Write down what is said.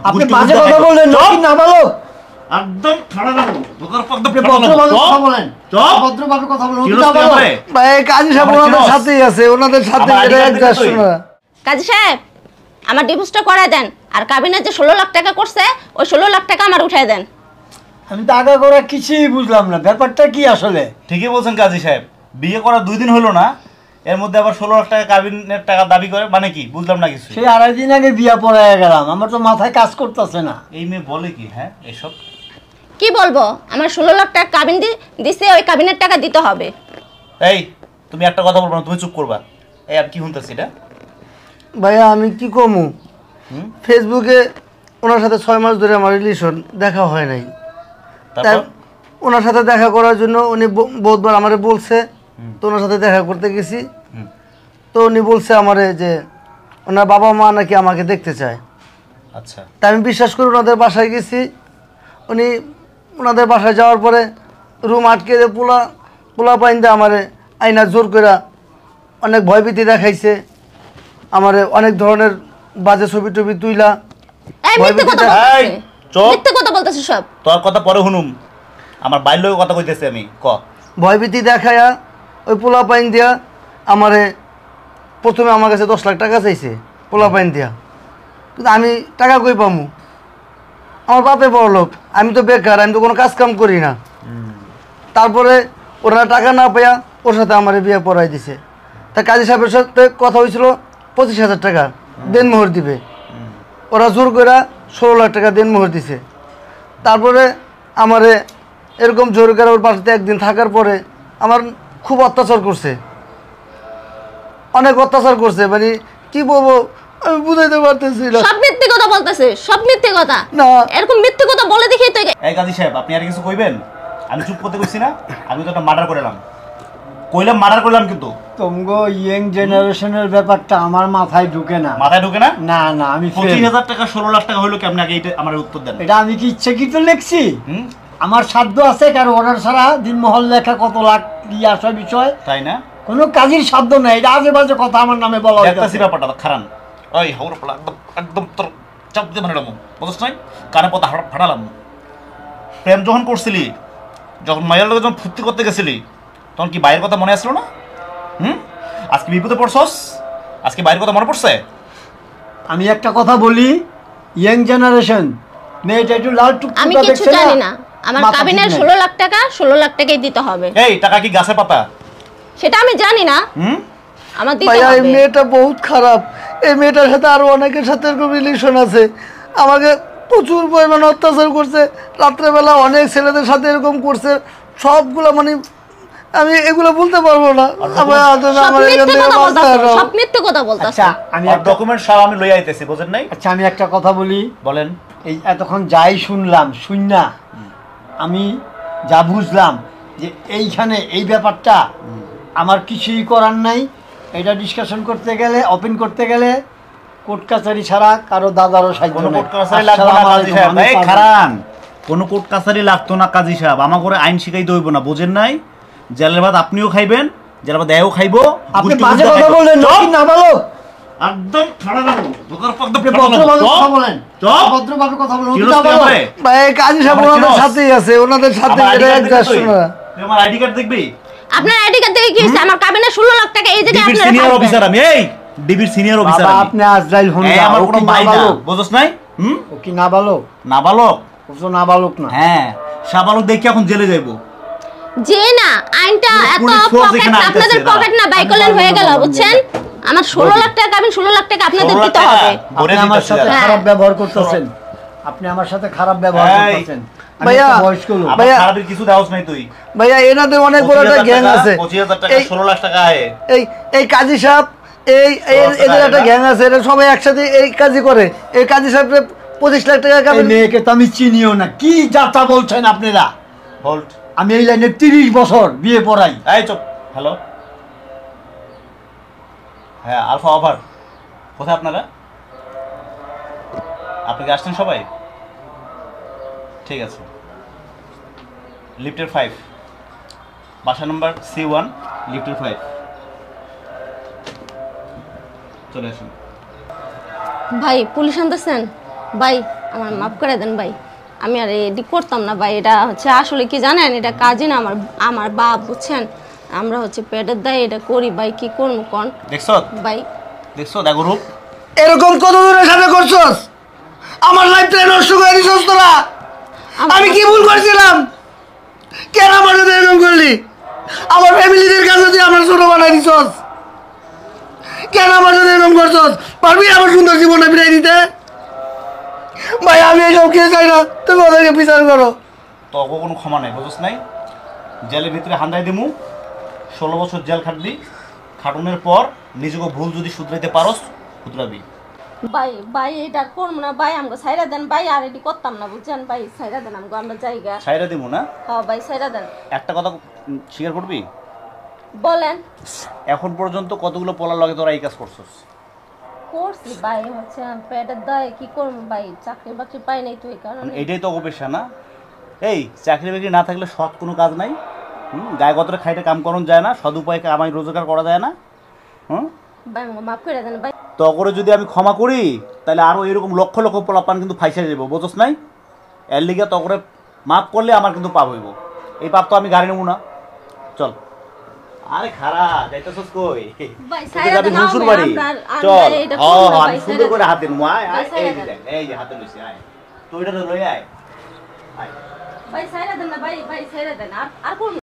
আপনি বাজে কথা বললেন নাবালক একদম ঠাড়া রাখো তোর পক্ষে ভদ্রভাবে কথা বলেন ভদ্রভাবে কথা বলেন ভাই কাজী সাহেব ওনাদের সাথেই আছে ওনাদের সাথে এটা অ্যাডজাস্ট না কাজী সাহেব আমার ডিভোর্সটা করায় দেন আর কাবিনে যে 16 লাখ টাকা করছে ওই 16 লাখ টাকা আমার উঠায় দেন আমি তো আগে করা কিছুই বুঝলাম না ব্যাপারটা কি আসলে ঠিকই বলছেন কাজী সাহেব বিয়ে করা 2 দিন হলো না এর মধ্যে আবার 16 লাখ টাকা কাবিনের টাকা দাবি করে মানে কি বুঝলাম না কিছু সেই 2.5 দিন আগে বিয়া পড়ায় গেলাম আমার তো মাথায় কাজ করতেছে না এই মেয়ে বলে কি হ্যাঁ এসব কি বলবো আমার 16 লাখ টাকা কাবিন দিছে ওই কাবিনের টাকা দিতে হবে এই তুমি একটা কথা বলবা না তুমি চুপ করবা এই আর কি শুনতেছি এটা ভাইয়া আমি কি কমু ফেসবুকে ওনার সাথে 6 মাস ধরে আমার রিলেশন দেখা হয় নাই তাই ওনার সাথে দেখা করার জন্য উনি বহুতবার আমারে বলছে তো ওনার সাথে দেখা করতে গেছি তো উনি বলছে আমারে যে ওনার বাবা মা নাকি আমাকে দেখতে চায় আচ্ছা তাই আমি বিশ্বাস করে ওনাদের বাসায় গেছি উনি ওনাদের বাসায় যাওয়ার পরে রুম আটকে দিয়ে পোলা পাইন দিয়ে আমারে আইনা জোর করে অনেক ভয়ভীতি দেখাইছে আমারে অনেক ধরনের বাজে ছবি টবি তুইলা মিথ্যে কথা বলতেছিস সব তোর কথা পরে শুনুম আমার বাইর লোক কথা কইতেছি আমি ক ভয়ভীতি দেখায়া ওই পোলা পাইন দিয়া আমারে প্রথমে আমার কাছে 10 লাখ টাকা চাইছে পোলা পাইন দিয়া কিন্তু আমি টাকা কই পামু আমার বাপে বড় লোক আমি তো বেকার আমি তো কোনো কাজ কাম করি না তারপরে ওরা টাকা না পাইয়া ওর সাথে আমার বিয়ে পড়াই দিছে তা কাজী সাহেবের সাথে কথা হয়েছিল 25,000 টাকা দেনমোহর দিবে ওরা জোর করে 16 লাখ টাকা দেনমোহর দিছে তারপরে আমারে এরকম জোর করে ওর বাসাতে একদিন থাকার পরে আমার খুব অত্যাচার করছে অনেক অত্যাচার করছে মানে কি বলবো আমি বুঝাইতে পারতেছি না সব মিথ্যে কথা বলতেছে সব মিথ্যে কথা না এরকম মিথ্যে কথা বলে দেখি তো এই কাজী সাহেব আপনি আর কিছু কইবেন আমি চুপ করতে কইছি না আমি তো একটা মার্ডার করলাম কিন্তু তোমগো ইয়ং জেনারেশনের ব্যাপারটা আমার মাথায় ঢুকে না না না আমি 25,000 টাকা 16 লাখ টাকা হলো কেমনে আগে এটা আমার উত্তর দেন এটা আমি কি ইচ্ছাকৃত লিখছি আমার সাধ্য আছে কারণ অর্ডার ছাড়া দিনমহল লেখা কত লাখ দিয়ে আসা বিষয় তাই না কোনো কাজের সাধ্য নাই এটা আজে বাজে কথা আমার নামে বলা হয় একটা ব্যাপারটা খারান ওই হাওড়া পড়া একদম তোর চাপ দিয়ে মারলাম বুঝছ নাই কানে পথা ফাটালাম প্রেম যখন করছিলি যখন মায়ের লোক যখন ফুর্তি করতে গেছিলি তখন কি বাইরের কথা মনে আসলো না আজকে বিপদে পড়ছস আজকে বাইরের কথা মনে পড়ছে আমি একটা কথা বলি ইয়াং জেনারেশন মেয়েটা একটু লাল টুকটুকা আমি কিছু জানি না আমার কাবিনের 16 লাখ টাকাই দিতে হবে এই টাকা কি গাছে পাতা সেটা আমি জানি না আমার দিতে হবে এই মেয়েটা বহুত খারাপ এই মেয়েটার সাথে আরো অনেকের সাথে এরকম রিলেশন আছে আমাকে প্রচুর পরিমাণে অত্যাচার করছে রাত্রেবেলা অনেক ছেলেদের সাথে এরকম করছে সবগুলো মানে আমি এগুলো বলতে পারবো না সব মিথ্যে কথা বলতাছ আচ্ছা আমি ডকুমেন্ট সব আমি লই আইতেছি বুঝেন নাই আচ্ছা আমি একটা কথা বলি বলেন এই এতক্ষণ যাই শুনলাম শুননা আমি যা বুঝলাম যে এইখানে এই ব্যাপারটা আমার কিছুই করার নাই এটা ডিসকাশন করতে গেলে ওপেন করতে গেলে কোর্ট কাছারি ছাড়া কারো দাদারও সাহায্য কোনো কোর্ট কাছারি লাগবে না কাজী সাহেব এই খারান কোনো কোর্ট কাছারি লাগতো না কাজী সাহেব আমার করে আইন শিখাইতে হইব না বুঝেন নাই জেলের ভাত আপনিও খাইবেন জেলের ভাত এও খাইবো আপনি বাজে কথা বললেন নাবালক একদম ঠাড়া রাখো তোর পক্ষে ভদ্রভাবে কথা বলেন ভদ্রভাবে কথা বলেন ভাই কাজী সাহেব ওনাদের সাথেই আছে ওনাদের সাথে এটা অ্যাডজাস্ট না তোমার আইডি কার্ড দেখবি আপনার আইডি কার্ড দেখে কি হইছে আমার কাবিনে 16 লাখ টাকা এই জায়গায় আপনারা সিনিয়র অফিসার আমি এই ডিবির সিনিয়র অফিসার আমি আপনি আজরাইল হন না আমার কোনো ভাই না বুঝছস নাই ও কি নাবালক ও তো নাবালক না হ্যাঁ সাবালক দেখি এখন জেলে যাইবো যে না আইনটা এত পকেট আপনাদের পকেট না বাইকলেন হয়ে গেল বুঝছেন আমার 16 লাখ টাকা কাবিন 16 লাখ টাকা আপনাদের দিতে হবে আপনি আমার সাথে খারাপ ব্যবহার করতেছেন আপনি আমার সাথে খারাপ ব্যবহার করতেছেন ভাইয়া ভাইয়া খারাপের কিছু দাওস নাই তুই ভাইয়া এনাদের অনেক বড় একটা গ্যাং আছে 25,000 টাকা 16 লাখ টাকা আয় এই কাজী সাহেব এদের একটা গ্যাং আছে এরা সবাই একসাথে এই কাজই করে এই কাজী সাহেব 25 লাখ টাকা কাবিন মেয়েকে তো আমি চিনিও না কি যাতা বলছেন আপনারা হোল্ড আমি এই লাইনে 30 বছর বিয়ে পড়াই এই চুপ হ্যালো হ্যাঁ আলফা ওভার কোথায় আপনারা আপনি কি আসছেন সবাই ঠিক আছে লিফটের 5 বাসা নাম্বার C1 লিফটের 5 চলে আসুন ভাই পুলিশ আনতেছেন ভাই আমার মাফ করে দেন ভাই, আমি আর এডি করতাম না ভাই। এটা হচ্ছে আসলে কি জানেন, এটা কাজই না, আমার বাপ বুঝছেন, আমরা হচ্ছে পেটের দায় এটা করি ভাই, কি করবো কোন দেখছো ভাই। দেখছো দেখো রূপ, এরকম কত দূরের সাথে করছস? আমার লাইফটা নষ্ট করে দিছস তোরা। আমি কি ভুল করছিলাম? কেন আমার সাথে এরকম করলি? আমার ফ্যামিলিদের কাছে তুই আমার ছোট বানাই দিছস। কেন আমার সাথে এরকম করছস? পারবি আমার সুন্দর জীবনটা ফিরাই দিতে? ভাই আমি এইসব খেয়ে চাই না, তুমি ওদেরকে বিচার করো। তো কোনো ক্ষমা নাই, বুঝছ নাই? জেলের ভিতরে হান্দাই দিমু, 16 বছর জেল খাটবি, খাটুনের পর নিজেকে ভুল যদি শুধরাইতে পারস শুধরাবি। ভাই ভাই এটা করবো না ভাই, আমাকে সাইরা দেন ভাই, আর এটি করতাম না বুঝছেন ভাই, সাইরা দেন আমাকে, আমরা জায়গা। ছাইরা দিমু না? হ্যাঁ ভাই সাইরা দেন। একটা কথা স্বীকার করবি, বলেন। এখন পর্যন্ত কতগুলো পোলার লগে তোরা এই কাজ করছস? করছি ভাই, হচ্ছে পেটের দায় কি করবো ভাই, চাকরি বাকরি পাই নাই তো এই কারণে। এইটাই তো অপেক্ষা না? এই চাকরি বাকরি না থাকলে সৎ কোনো কাজ নাই। গায়ে গতরে খাইতে কাম করন যায় না, সদ উপায়ে কামাই রোজগার করা যায় না। ভাই আমাকে মাফ করে দেন ভাই। তগরে যদি আমি ক্ষমা করি তাহলে আরো এরকম লক্ষ লক্ষ পোলাপান কিন্তু ফাইসে যাবো, বুঝছ নাই? এর লিগে তগরে মাফ করলে আমার কিন্তু পাপ হইব। এই পাপ তো আমি গাড়ি নেবো না। চল। আরে খারাপ যাইতেছস কই? ভাই তোকে সাইরা যাবি দেন, শ্বশুর আমি বাড়ি। আমরা চল। এটা করবো না আমি ভাই, সুন্দর সাইরা করে দেন। হাতে নেবো। আয় ভাই, আয়, সাইরা এই যে দেন। দেখ, এই যে হাতে লইছি, আয়। তো এটা তো লই আয়। আয়। ভাই সাইরা দেন না ভাই, ভাই সাইরা দেন, আর করবো না।